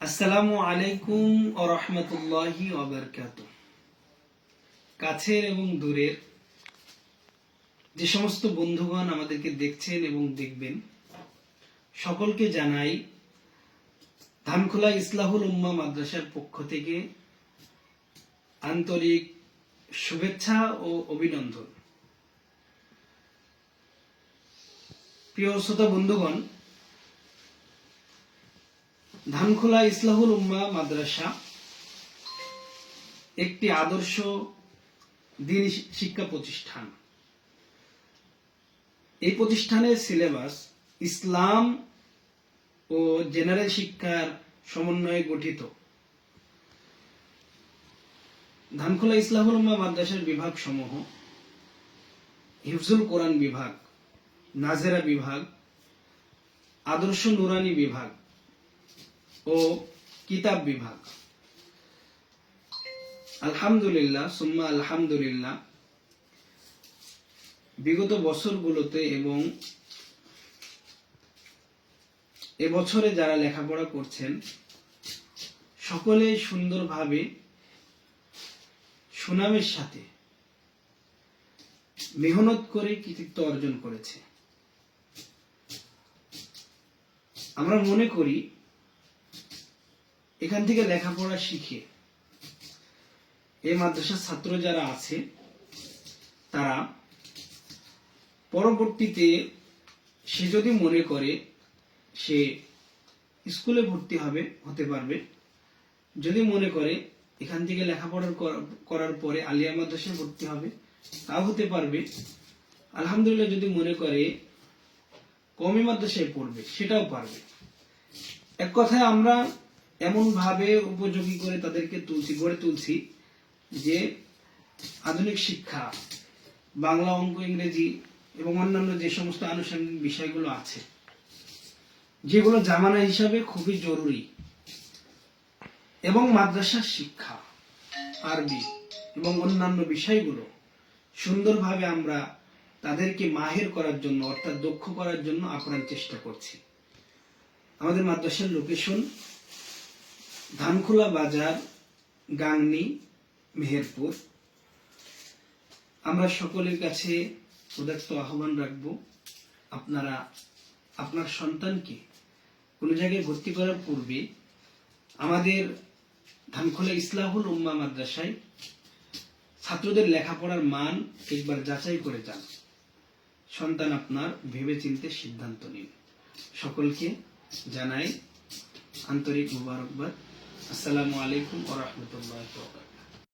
আসসালামু আলাইকুম ওয়া রাহমাতুল্লাহি ওয়া বারাকাতুহু। কাছের এবং দূরের যে সমস্ত বন্ধুগণ আমাদেরকে দেখছেন এবং দেখবেন, সকলকে জানাই ধানখোলা ইসলাহুল উম্মাহ মাদ্রাসার পক্ষ থেকে আন্তরিক শুভেচ্ছা ও অভিনন্দন। প্রিয় শ্রোতা বন্ধুগণ, ধানখোলা ইসলাহুল উম্মাহ মাদ্রাসা একটি আদর্শ দ্বীন শিক্ষা প্রতিষ্ঠান। এই প্রতিষ্ঠানের সিলেবাস ইসলাম ও জেনারেল শিক্ষার সমন্বয়ে গঠিত। ধানখোলা ইসলাহুল উম্মাহ মাদ্রাসার বিভাগ সমূহ হিফজুল কোরআন বিভাগ, নাজেরা বিভাগ, আদর্শ নুরানি বিভাগ ও কিতাব বিভাগ। আলহামদুলিল্লাহ সুম্মা আলহামদুলিল্লাহ, বিগত বছরগুলোতে এবং এবছরে যারা লেখাপড়া করছেন সকলে সুন্দরভাবে সুনামের সাথে মেহনত করে কৃতিত্ব অর্জন করেছে। আমরা মনে করি এখান থেকে লেখাপড়া শিখে এই মাদ্রাসার ছাত্র যারা আছে তারা পরবর্তীতে সে যদি মনে করে সে স্কুলে ভর্তি হতে পারবে, যদি মনে করে এখান থেকে লেখাপড়া করার পরে আলিয়া মাদ্রাসায় ভর্তি হবে তাও হতে পারবে। আলহামদুলিল্লাহ, যদি মনে করে কওমি মাদ্রাসায় পড়বে সেটাও পারবে। এক কথায় আমরা এমন ভাবে উপযোগী করে তাদেরকে গড়ে তুলছি যে আধুনিক শিক্ষা, বাংলা, অঙ্ক, ইংরেজি এবং অন্যান্য যে সমস্ত আনুষঙ্গিক বিষয়গুলো আছে যেগুলো জামানা হিসাবে খুবই জরুরি, এবং মাদ্রাসার শিক্ষা, আরবি এবং অন্যান্য বিষয়গুলো সুন্দরভাবে আমরা তাদেরকে মাহের করার জন্য, অর্থাৎ দক্ষ করার জন্য আপ্রাণ চেষ্টা করছি। আমাদের মাদ্রাসার লোকেশন ধানখোলা বাজার, গাংনী, মেহেরপুর। আমরা সকলের কাছে উদাত্ত আহ্বান রাখবো, আপনারা আপনার সন্তানকে কোনো জায়গায় ভর্তি করার পূর্বে আমাদের ধানখোলা ইসলাহুল উম্মাহ মাদ্রাসায় ছাত্রদের লেখাপড়ার মান একবার যাচাই করে যান। সন্তান আপনার ভেবে চিন্তে সিদ্ধান্ত নিন। সকলকে জানাই আন্তরিক মুবারকবাদ। আসসালামু আলাইকুম ওয়া রাহমাতুল্লাহি ওয়া বারাকাতুহু।